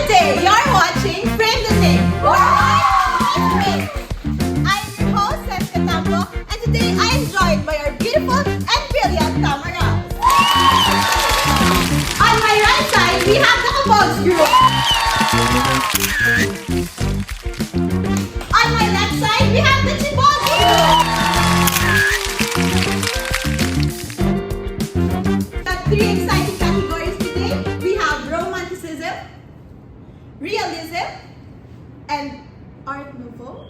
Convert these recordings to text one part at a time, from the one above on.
Good day! You're watching Frame the Name. I'm your host, Jessica Tambo, and today I am joined by our beautiful and brilliant cameras. On my right side, we have the Kabogs group. On my left side, we have the Chibog group. The three exciting categories today, we have romanticism, realism, and art nouveau.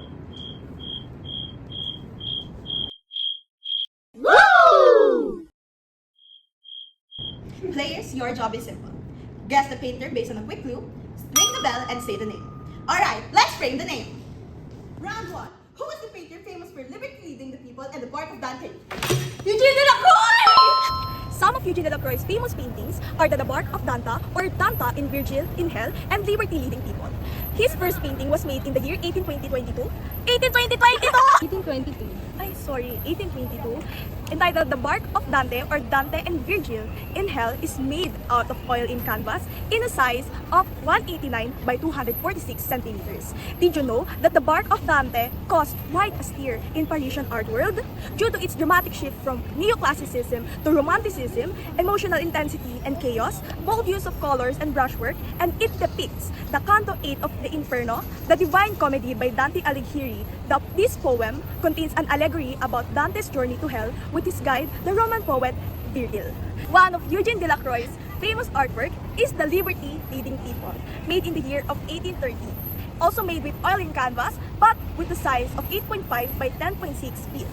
Woo! Players, your job is simple. Guess the painter based on a quick clue, ring the bell, and say the name. Alright, let's frame the name. Round 1. Who is the painter famous for liberty leading the people and the bark of Dante? Eugene Delacroix! Some of Eugene Delacroix's famous paintings are The Bark of Dante or Dante in Virgil in Hell and Liberty Leading People. His first painting was made in the year 1822. 1822! Entitled The Bark of Dante or Dante and Virgil in Hell is made out of oil in canvas in a size of 189 by 246 centimeters. Did you know that The Bark of Dante caused quite a stir in Parisian art world? Due to its dramatic shift from neoclassicism to romanticism, emotional intensity and chaos, bold use of colors and brushwork, and it depicts the Canto 8 of the Inferno, the Divine Comedy by Dante Alighieri. This poem contains an allegory about Dante's journey to hell with his guide, the Roman poet Virgil. One of Eugene Delacroix's famous artwork is The Liberty Leading People, made in the year of 1830. Also made with oil in canvas, but with the size of 8.5 by 10.6 feet.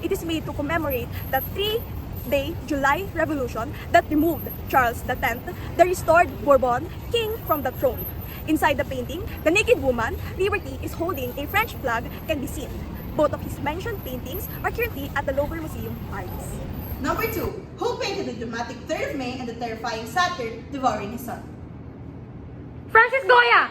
It is made to commemorate the three-day July Revolution that removed Charles X, the restored Bourbon king, from the throne. Inside the painting, the naked woman, Liberty, is holding a French flag can be seen. Both of his mentioned paintings are currently at the Louvre Museum, Paris. Number 2. Who painted the dramatic 3rd of May and the terrifying Saturn devouring his son? Francis Goya!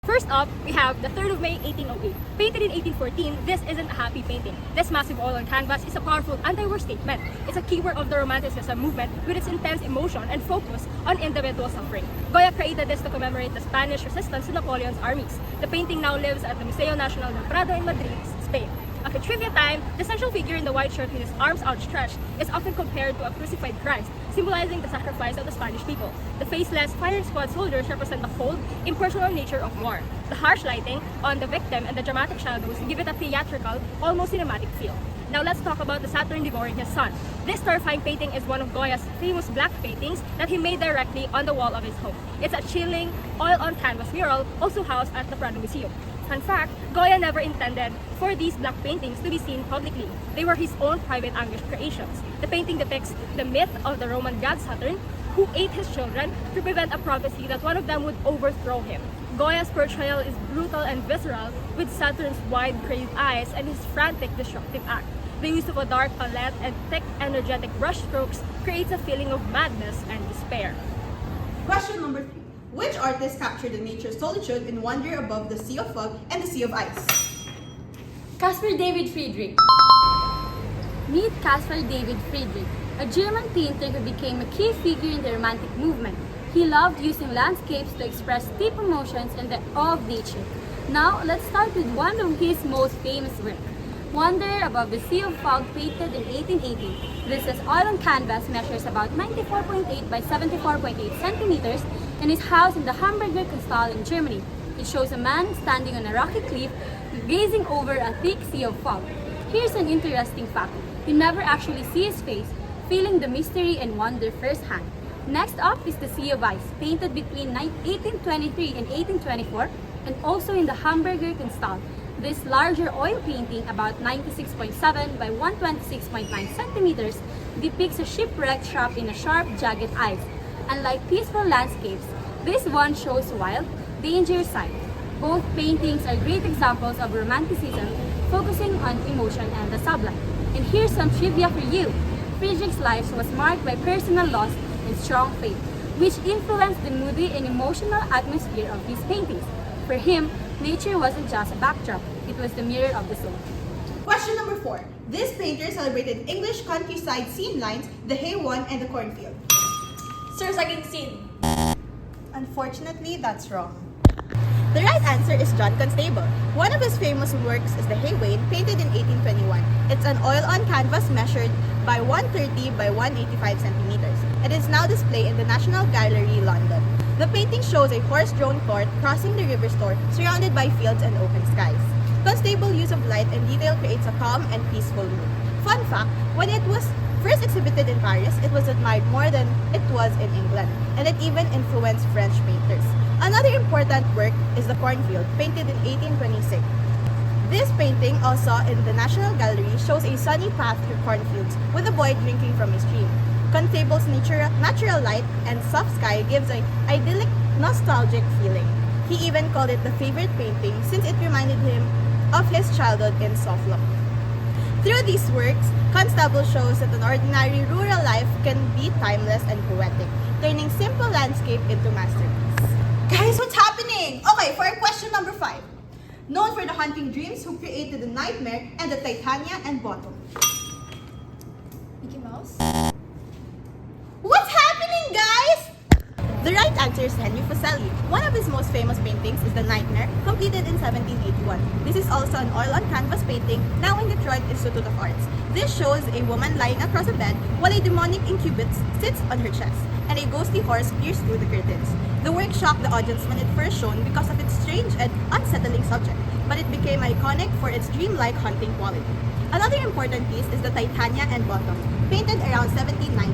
First up, we have the 3rd of May, 1808. Painted in 1814, this isn't a happy painting. This massive oil on canvas is a powerful anti-war statement. It's a keyword of the Romanticism movement with its intense emotion and focus on individual suffering. Goya created this to commemorate the Spanish resistance to Napoleon's armies. The painting now lives at the Museo Nacional del Prado in Madrid, Spain. After trivia time, the central figure in the white shirt with his arms outstretched is often compared to a crucified Christ, symbolizing the sacrifice of the Spanish people. The faceless firing squad soldiers represent the cold, impersonal nature of war. The harsh lighting on the victim and the dramatic shadows give it a theatrical, almost cinematic feel. Now let's talk about the Saturn devouring his son. This terrifying painting is one of Goya's famous black paintings that he made directly on the wall of his home. It's a chilling, oil-on-canvas mural also housed at the Prado Museum. Fun fact, Goya never intended for these black paintings to be seen publicly. They were his own private anguish creations. The painting depicts the myth of the Roman god Saturn, who ate his children to prevent a prophecy that one of them would overthrow him. Goya's portrayal is brutal and visceral, with Saturn's wide, crazed eyes and his frantic, destructive act. The use of a dark palette and thick, energetic brushstrokes creates a feeling of madness and despair. Question number 3. Which artist captured the nature's solitude and wonder above the sea of fog and the sea of ice? Caspar David Friedrich. Meet Caspar David Friedrich, a German painter who became a key figure in the Romantic movement. He loved using landscapes to express deep emotions and the awe of nature. Now, let's start with one of his most famous work, Wonder Above the Sea of Fog, painted in 1880. This is oil on canvas, measures about 94.8 by 74.8 centimeters, and is housed in the Hamburger Kunsthalle in Germany. It shows a man standing on a rocky cliff, gazing over a thick sea of fog. Here's an interesting fact. You never actually see his face, feeling the mystery and wonder firsthand. Next up is the Sea of Ice, painted between 1823 and 1824, and also in the Hamburger Kunsthalle. This larger oil painting, about 96.7 by 126.9 centimeters, depicts a shipwrecked ship in a sharp, jagged ice. Unlike peaceful landscapes, this one shows wild, dangerous side. Both paintings are great examples of Romanticism, focusing on emotion and the sublime. And here's some trivia for you. Friedrich's life was marked by personal loss and strong faith, which influenced the moody and emotional atmosphere of his paintings. For him, nature wasn't just a backdrop, it was the mirror of the soul. Question number 4. This painter celebrated English countryside scene lines, the haywan and the cornfield. Sir, saging scene. Unfortunately, that's wrong. The right answer is John Constable. One of his famous works is the Hay Wain, painted in 1821. It's an oil-on canvas measured by 130 by 185 centimeters. It is now displayed in the National Gallery, London. The painting shows a horse-drawn cart crossing the river Stour, surrounded by fields and open skies. Constable's use of light and detail creates a calm and peaceful mood. Fun fact, when it was first exhibited in Paris, it was admired more than it was in England, and it even influenced French painters. Another important work is the Cornfield, painted in 1826. This painting, also in the National Gallery, shows a sunny path through cornfields with a boy drinking from a stream. Constable's natural light and soft sky gives an idyllic, nostalgic feeling. He even called it the favorite painting since it reminded him of his childhood in Suffolk. Through these works, Constable shows that an ordinary rural life can be timeless and poetic, turning simple landscape into masterpiece. Guys, what's happening? Okay, for our question number 5. Known for the Hunting Dreams, who created the Nightmare and the Titania and Bottom? Mickey Mouse? What's happening, guys? The right answer is Henry Fuseli. One of his most famous paintings is The Nightmare, completed in 1781. This is also an oil-on canvas painting, now in Detroit Institute of Arts. This shows a woman lying across a bed while a demonic incubus sits on her chest, and a ghostly horse peers through the curtains. The work shocked the audience when it first shown because of its strange and unsettling subject, but it became iconic for its dreamlike hunting quality. Another important piece is the Titania and Bottom, painted around 1790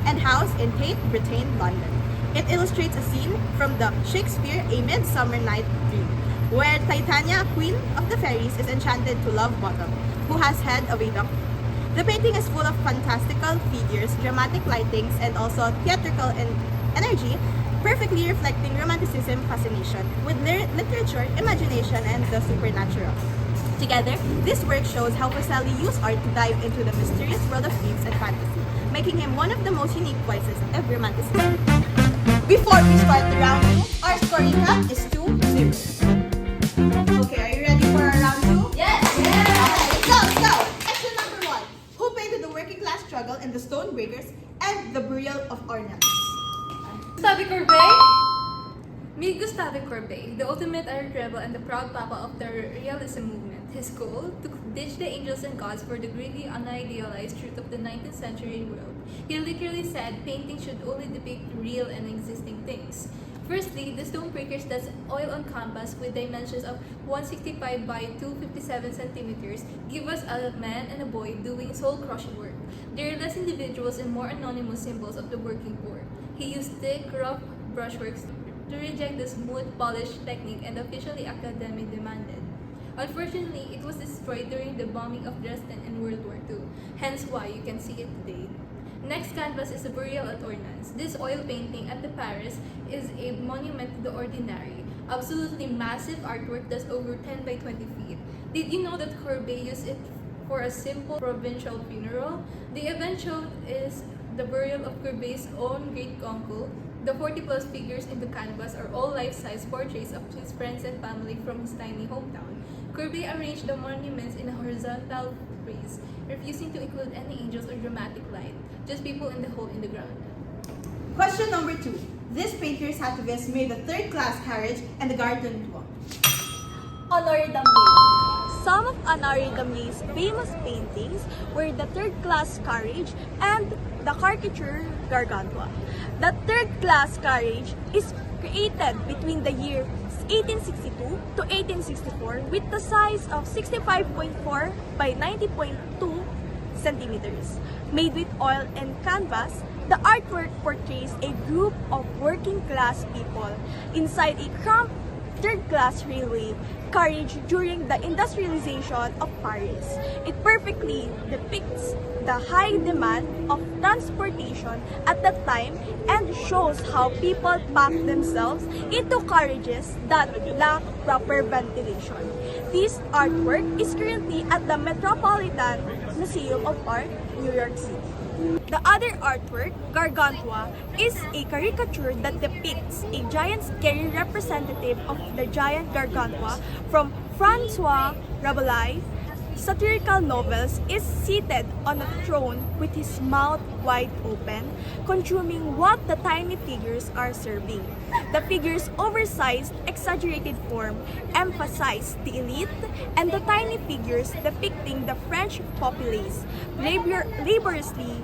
and housed in Tate Britain, London. It illustrates a scene from the Shakespeare A Midsummer Night Dream, where Titania, queen of the fairies, is enchanted to love Bottom, who has head of a duck. The painting is full of fantastical figures, dramatic lightings, and also theatrical energy, perfectly reflecting romanticism fascination with literature, imagination, and the supernatural. Together, this work shows how Fuseli used art to dive into the mysterious world of dreams and fantasy, making him one of the most unique voices of romanticism. Before we start the round 2, our score recap is 2-0. Okay, are you ready for our round 2? Yes! Let's go! Question number 1. Who painted the working class struggle in the Stonebreakers and the Burial of Ornans? Gustave Courbet? Meet Gustave Courbet, the ultimate art rebel and the proud papa of the realism movement. His goal? To ditch the angels and gods for the greedy, unidealized truth of the 19th century world. He literally said painting should only depict real and existing things. Firstly, the Stonebreakers does oil on canvas with dimensions of 165 by 257 centimeters give us a man and a boy doing soul-crushing work. They are less individuals and more anonymous symbols of the working poor. He used thick, rough brushworks to reject the smooth, polished technique and officially academy demanded. Unfortunately, it was destroyed during the bombing of Dresden in World War II, hence why you can see it today. Next canvas is the Burial at Ornans. This oil painting at the Paris is a monument to the ordinary. Absolutely massive artwork that's over 10 by 20 feet. Did you know that Courbet used it for a simple provincial funeral? The event shown is the burial of Courbet's own great-uncle. The 40-plus figures in the canvas are all life-size portraits of his friends and family from his tiny hometown. Courbet arranged the monuments in a horizontal frieze, refusing to include any angels or dramatic light, just people in the hole in the ground. Question number 2. This painter's activist made the third-class carriage and the garden walk. Honoré d'Amblay. Some of Honoré d'Amblay's famous paintings were the third-class carriage and the caricature Gargantua. The third-class carriage is created between the year 1862 to 1864 with the size of 65.4 by 90.2 centimeters. Made with oil and canvas, the artwork portrays a group of working-class people inside a cramped third-class railway carriage during the industrialization of Paris. It perfectly depicts the high demand of transportation at that time and shows how people pack themselves into carriages that lack proper ventilation. This artwork is currently at the Metropolitan Museum of Art, New York City. The other artwork, Gargantua, is a caricature that depicts a giant scary representative of the giant Gargantua from Francois Rabelais satirical novels is seated on a throne with his mouth wide open, consuming what the tiny figures are serving. The figures' oversized, exaggerated form emphasize the elite, and the tiny figures depicting the French populace laboriously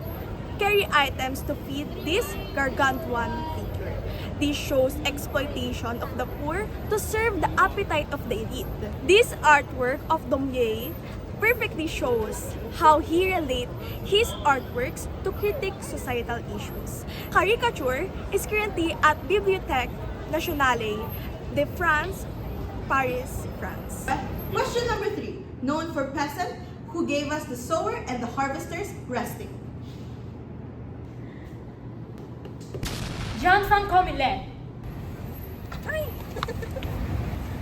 carry items to feed this gargantuan figure. This shows exploitation of the poor to serve the appetite of the elite. This artwork of Daumier perfectly shows how he relates his artworks to critique societal issues. Caricature is currently at Bibliothèque Nationale de France, Paris, France. Question number 3. Known for peasant who gave us the sower and the harvesters resting. Jean-Francois Millet.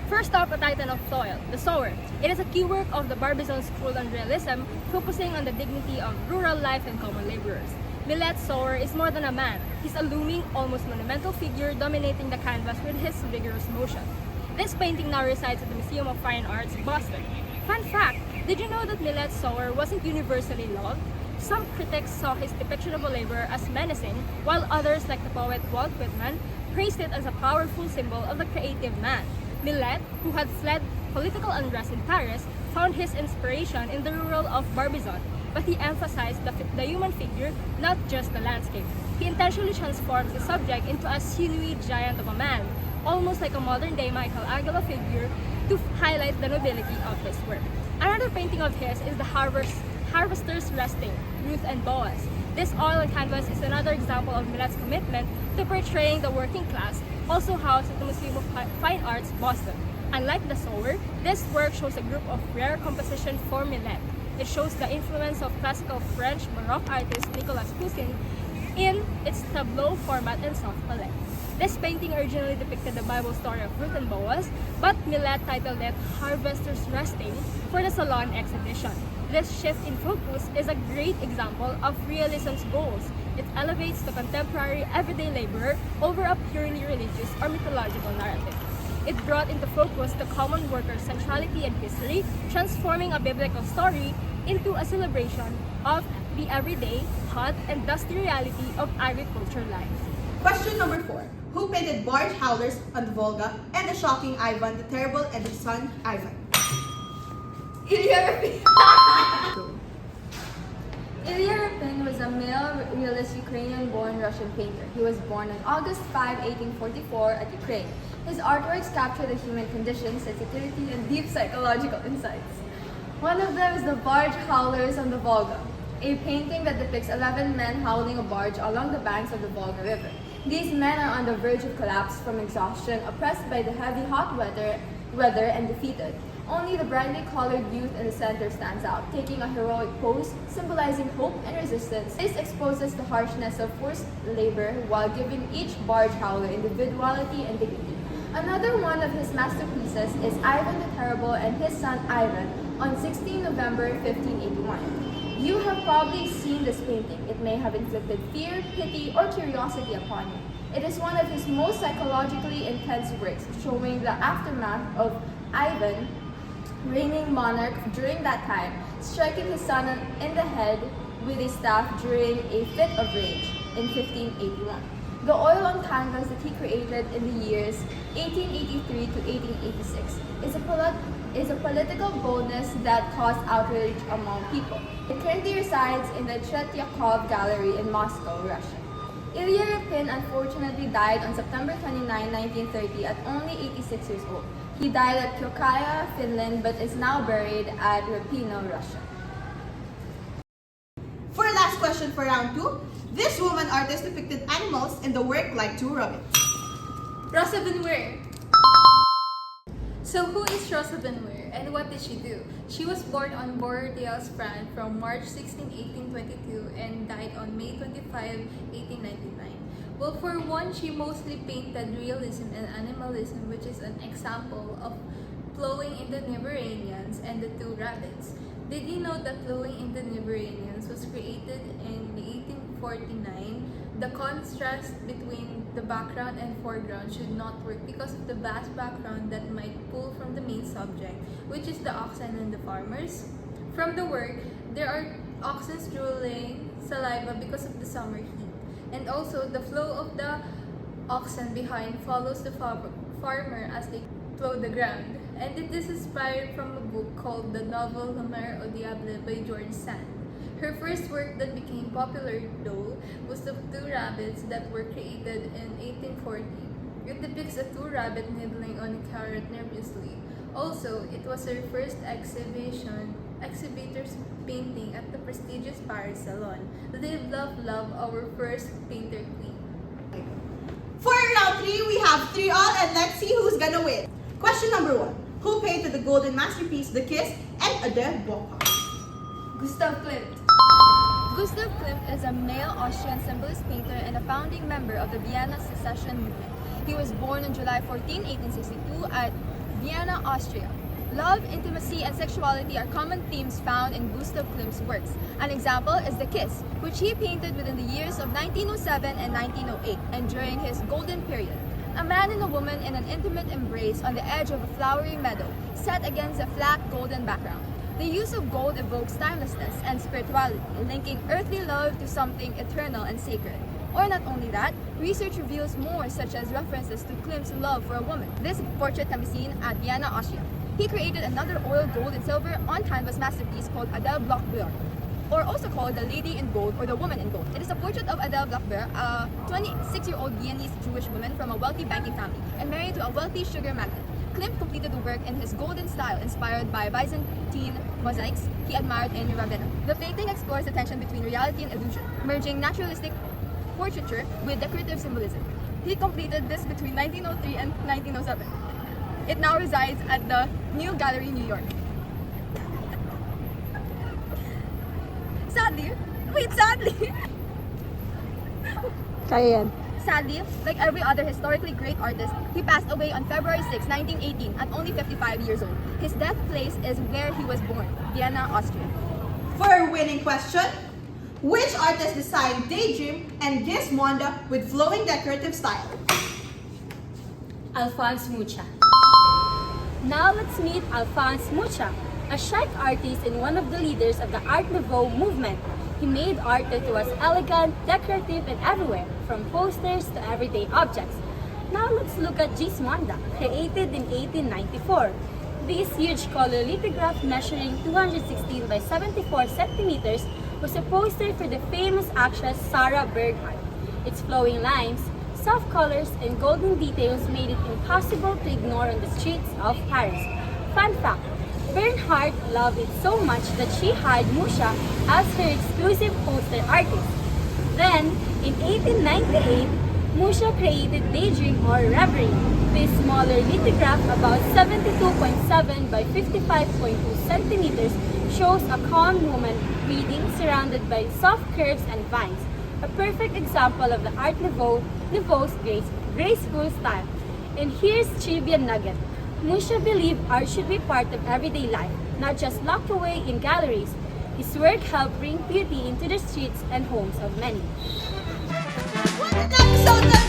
First up, a titan of toil, the sower. It is a key work of the Barbizon School on realism, focusing on the dignity of rural life and common laborers. Millet's sower is more than a man. He's a looming, almost monumental figure dominating the canvas with his vigorous motion. This painting now resides at the Museum of Fine Arts, Boston. Fun fact, did you know that Millet's sower wasn't universally loved? Some critics saw his depiction of a laborer as menacing, while others, like the poet Walt Whitman, praised it as a powerful symbol of the creative man. Millet, who had fled political unrest in Paris, found his inspiration in the rural of Barbizon, but he emphasized the human figure, not just the landscape. He intentionally transforms the subject into a sinewy giant of a man, almost like a modern-day Michelangelo figure, to highlight the nobility of his work. Another painting of his is the Harvesters Resting, Ruth and Boaz. This oil canvas is another example of Millet's commitment to portraying the working class, also housed at the Museum of Fine Arts, Boston. Unlike the sower, this work shows a group of rare composition for Millet. It shows the influence of classical French Baroque artist Nicolas Poussin in its tableau format and soft palette. This painting originally depicted the Bible story of Ruth and Boaz, but Millet titled it Harvesters Resting for the Salon exhibition. This shift in focus is a great example of realism's goals. It elevates the contemporary everyday laborer over a purely religious or mythological narrative. It brought into focus the common worker's centrality and history, transforming a biblical story into a celebration of the everyday, hot, and dusty reality of agriculture life. Question number 4. Who painted barge howlers on the Volga and the shocking Ivan the Terrible and his son Ivan? Ilya Repin was a male realist Ukrainian-born Russian painter. He was born on August 5, 1844 at Ukraine. His artworks capture the human condition, sensitivity, and deep psychological insights. One of them is the Barge Howlers on the Volga, a painting that depicts 11 men howling a barge along the banks of the Volga River. These men are on the verge of collapse from exhaustion, oppressed by the heavy hot weather and defeated. Only the brightly colored youth in the center stands out, taking a heroic pose, symbolizing hope and resistance. This exposes the harshness of forced labor while giving each barge howler individuality and dignity. Another one of his masterpieces is Ivan the Terrible and his son Ivan on 16 November 1581. You have probably seen this painting. It may have inflicted fear, pity, or curiosity upon you. It is one of his most psychologically intense works, showing the aftermath of Ivan, reigning monarch during that time, striking his son in the head with a staff during a fit of rage in 1581. The oil on canvas that he created in the years 1883 to 1886 is a political boldness that caused outrage among people. It currently resides in the Tretyakov Gallery in Moscow, Russia. Ilya Repin unfortunately died on September 29, 1930 at only 86 years old. He died at Kyokaya, Finland, but is now buried at Repino, Russia. For our last question for round 2, this woman artist depicted animals in the work like two rabbits. Rosa Bonheur. So who is Rosa Bonheur and what did she do? She was born on Bordeaux, France from March 16, 1822 and died on May 25, 1899. Well, for one, she mostly painted realism and animalism, which is an example of Plowing in the Nebranians and the Two Rabbits. Did you know that Plowing in the Nebranians was created in 1849? The contrast between the background and foreground should not work because of the vast background that might pull from the main subject, which is the oxen and the farmers. From the work, there are oxen drooling saliva because of the summer heat. And also, the flow of the oxen behind follows the farmer as they plow the ground. And it is inspired from a book called The Novel La Mare au Diable by George Sand. Her first work that became popular, though, was the two rabbits that were created in 1840. It depicts a two rabbit nibbling on a carrot nervously. Also, it was her first exhibitor's painting at the prestigious Paris Salon. Live, love, love, our first painter queen. For round 3, we have 3 all, and let's see who's gonna win. Question number 1. Who painted the golden masterpiece, The Kiss, and Adele Bocca? Gustav Klimt. Gustav Klimt is a male Austrian symbolist painter and a founding member of the Vienna Secession movement. He was born on July 14, 1862 at Vienna, Austria. Love, intimacy, and sexuality are common themes found in Gustav Klimt's works. An example is The Kiss, which he painted within the years of 1907 and 1908 and during his golden period. A man and a woman in an intimate embrace on the edge of a flowery meadow, set against a flat golden background. The use of gold evokes timelessness and spirituality, linking earthly love to something eternal and sacred. Or not only that, research reveals more, such as references to Klimt's love for a woman. This portrait can be seen at Vienna, Austria. He created another oil gold and silver on canvas masterpiece called Adele Bloch-Beur, or also called the Lady in Gold or the Woman in Gold. It is a portrait of Adele Bloch-Beur, a 26-year-old Viennese Jewish woman from a wealthy banking family and married to a wealthy sugar magnate. Klimt completed the work in his golden style, inspired by Byzantine mosaics he admired in Ravenna. The painting explores the tension between reality and illusion, merging naturalistic portraiture with decorative symbolism. He completed this between 1903 and 1907. It now resides at the New Gallery, New York. Sadly, like every other historically great artist, he passed away on February 6, 1918 at only 55 years old. His death place is where he was born, Vienna, Austria. For our winning question, which artist designed Daydream and Gizmonda with flowing decorative style? Alphonse Mucha. Now let's meet Alphonse Mucha, a chic artist and one of the leaders of the Art Nouveau movement. He made art that was elegant, decorative, and everywhere, from posters to everyday objects. Now let's look at Gizmonda, created in 1894. This huge color lithograph measuring 216 by 74 centimeters was a poster for the famous actress Sarah Bernhardt. Its flowing lines, soft colors, and golden details made it impossible to ignore on the streets of Paris. Fun fact, Bernhardt loved it so much that she hired Mucha as her exclusive poster artist. Then, in 1898, Mucha created Daydream or Reverie. This smaller lithograph, about 72.7 by 55.2 centimeters, shows a calm woman reading surrounded by soft curves and vines. A perfect example of the Art Nouveau's graceful style. And here's trivia nugget. Mucha believed art should be part of everyday life, not just locked away in galleries. His work helped bring beauty into the streets and homes of many. What an episode!